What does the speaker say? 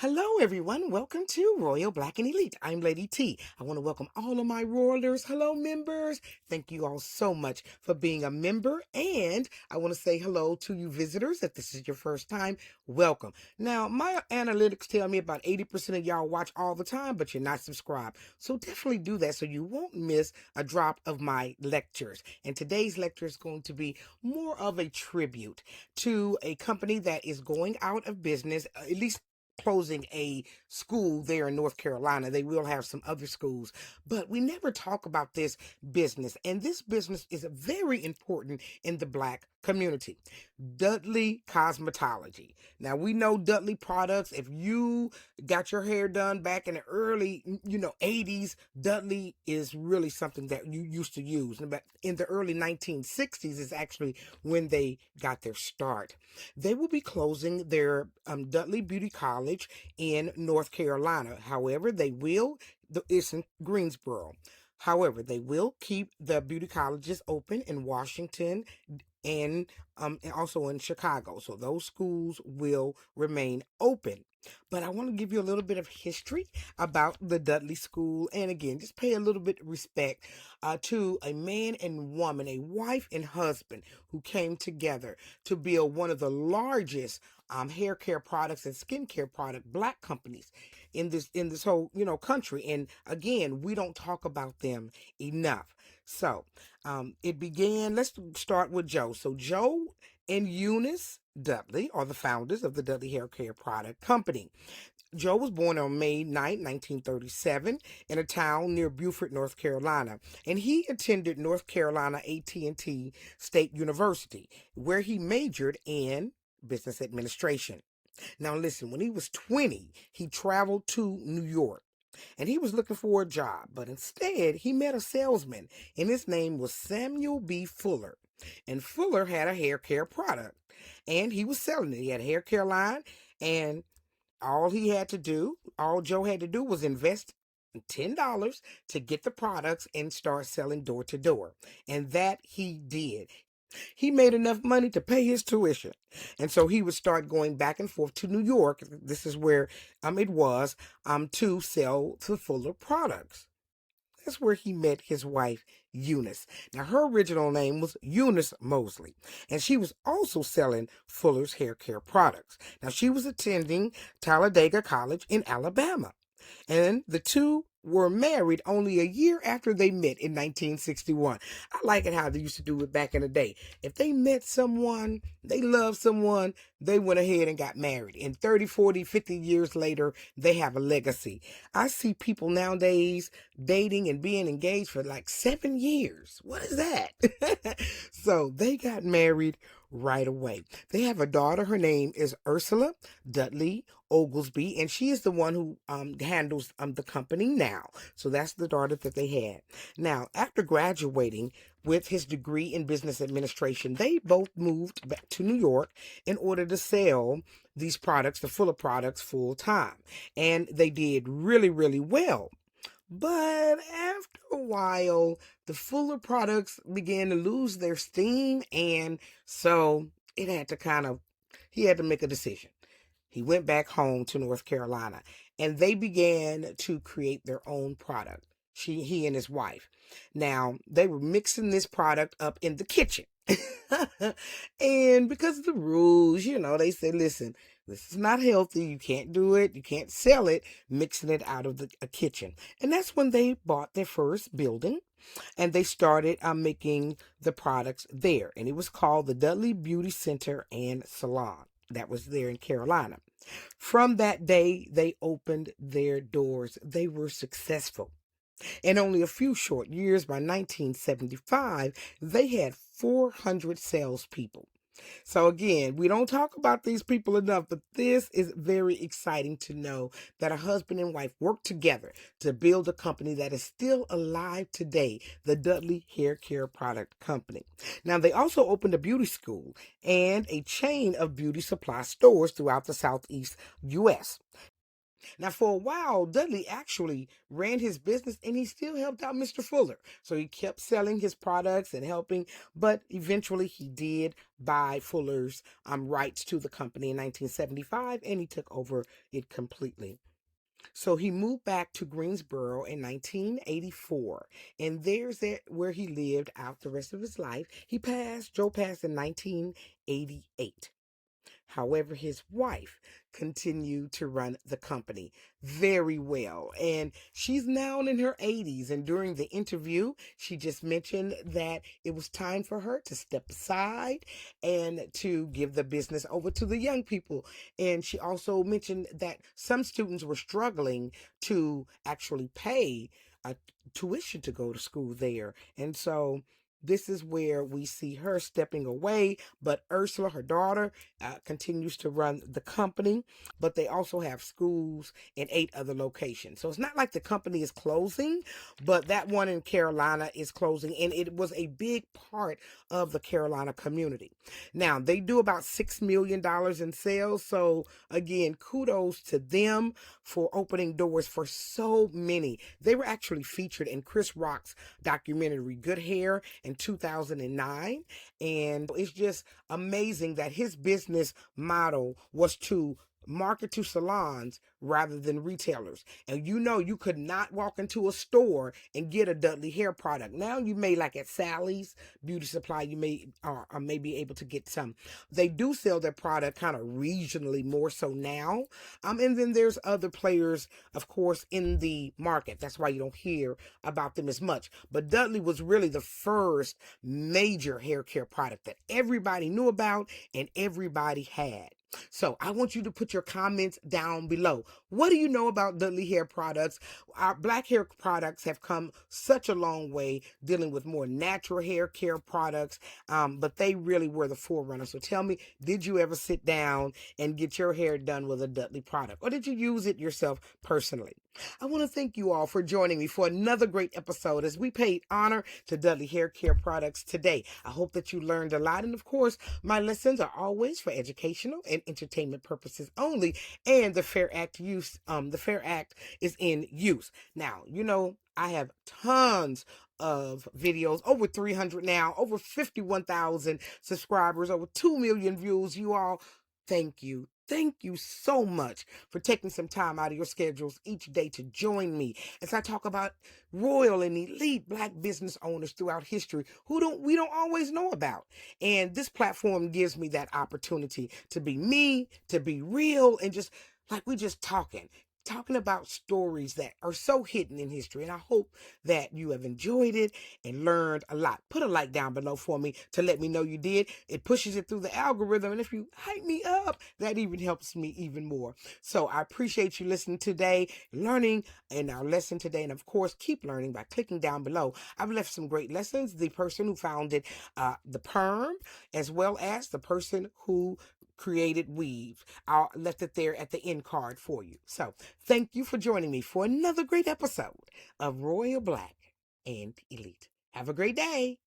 Hello, everyone. Welcome to Royal Black and Elite. I'm Lady T. I want to welcome all of my Royalers. Hello, members. Thank you all so much for being a member. And I want to say hello to you visitors. If this is your first time, welcome. Now, my analytics tell me about 80% of y'all watch all the time, but you're not subscribed. So definitely do that so you won't miss a drop of my lectures. And today's lecture is going to be more of a tribute to a company that is going out of business, at least closing a school there in North Carolina. They will have some other schools, but we never talk about this business. And this business is very important in the Black community. Dudley Cosmetology. Now we know Dudley products. If you got your hair done back in the early, 80s, Dudley is really something that you used to use. But in the early 1960s is actually when they got their start. They will be closing their Dudley Beauty College in North Carolina. However, it's in Greensboro. However, they will keep the beauty colleges open in Washington and also in Chicago. So those schools will remain open. But I want to give you a little bit of history about the Dudley School. And again, just pay a little bit of respect to a man and woman, a wife and husband who came together to build one of the largest hair care products and skincare product Black companies in this whole country. And again, we don't talk about them enough. So it began. Let's start with Joe. So Joe and Eunice Dudley are the founders of the Dudley Hair Care product company. Joe was born on May 9, 1937, in a town near Beaufort, North Carolina, and he attended North Carolina A&T State University, where he majored in business administration. Now listen, when he was 20, he traveled to New York and he was looking for a job, but instead he met a salesman, and his name was Samuel B. Fuller. And Fuller had a hair care product, and he was selling it. He had a hair care line, and all Joe had to do was invest $10 to get the products and start selling door to door. And that he did. He made enough money to pay his tuition. And so he would start going back and forth to New York. This is where it was to sell the Fuller products. That's where he met his wife, Eunice. Now, her original name was Eunice Mosley, and she was also selling Fuller's hair care products. Now, she was attending Talladega College in Alabama, and the two were married only a year after they met in 1961. I like it how they used to do it back in the day. If they met someone, they loved someone, they went ahead and got married. And 30, 40, 50 years later, they have a legacy. I see people nowadays dating and being engaged for like 7 years. What is that? So they got married right away. They have a daughter. Her name is Ursula Dudley Oglesby, and she is the one who handles the company now. So that's the daughter that they had. Now, after graduating with his degree in business administration, they both moved back to New York in order to sell these products, the Fuller products, full time. And they did really, really well. But after a while, the Fuller products began to lose their steam, and so he had to make a decision. He went back home to North Carolina, and they began to create their own product. He and his wife. Now, they were mixing this product up in the kitchen. And because of the rules, they said, listen, this is not healthy. You can't do it. You can't sell it, mixing it out of a kitchen. And that's when they bought their first building, and they started making the products there. And it was called the Dudley Beauty Center and Salon. That was there in Carolina. From that day, they opened their doors. They were successful. In only a few short years, by 1975, they had 400 salespeople. So again, we don't talk about these people enough, but this is very exciting to know that a husband and wife work together to build a company that is still alive today, the Dudley Hair Care Product Company. Now, they also opened a beauty school and a chain of beauty supply stores throughout the Southeast U.S. Now, for a while, Dudley actually ran his business and he still helped out Mr. Fuller. So he kept selling his products and helping, but eventually he did buy Fuller's rights to the company in 1975 and he took over it completely. So he moved back to Greensboro in 1984, and there's where he lived out the rest of his life. Joe passed in 1988. However, his wife continued to run the company very well. And she's now in her 80s. And during the interview, she just mentioned that it was time for her to step aside and to give the business over to the young people. And she also mentioned that some students were struggling to actually pay a tuition to go to school there. And so this is where we see her stepping away, but Ursula, her daughter, continues to run the company, but they also have schools in 8 other locations. So it's not like the company is closing, but that one in Carolina is closing, and it was a big part of the Carolina community. Now, they do about $6 million in sales, so again, kudos to them for opening doors for so many. They were actually featured in Chris Rock's documentary Good Hair in 2009, and it's just amazing that his business model was to market to salons rather than retailers. And you could not walk into a store and get a Dudley hair product. Now you may, like at Sally's Beauty Supply, you may be able to get some. They do sell their product kind of regionally more so now. And then there's other players, of course, in the market. That's why you don't hear about them as much. But Dudley was really the first major hair care product that everybody knew about and everybody had. So I want you to put your comments down below. What do you know about Dudley hair products? Our black hair products have come such a long way dealing with more natural hair care products, but they really were the forerunner. So tell me, did you ever sit down and get your hair done with a Dudley product? Or did you use it yourself personally? I want to thank you all for joining me for another great episode as we paid honor to Dudley Hair Care products today. I hope that you learned a lot. And of course, my lessons are always for educational and entertainment purposes only. And the Fair Act is in use. Now, I have tons of videos, over 300 now, over 51,000 subscribers, over 2 million views. You all, thank you. Thank you so much for taking some time out of your schedules each day to join me as I talk about royal and elite black business owners throughout history who we don't always know about. And this platform gives me that opportunity to be me, to be real, and just like we just talking about stories that are so hidden in history. And I hope that you have enjoyed it and learned a lot. Put a like down below for me to let me know you did. It pushes it through the algorithm. And if you hype me up, that even helps me even more. So I appreciate you listening today, learning in our lesson today. And of course, keep learning by clicking down below. I've left some great lessons. The person who founded the perm, as well as the person who created weave. I'll left it there at the end card for you. So thank you for joining me for another great episode of Royal Black and Elite. Have a great day.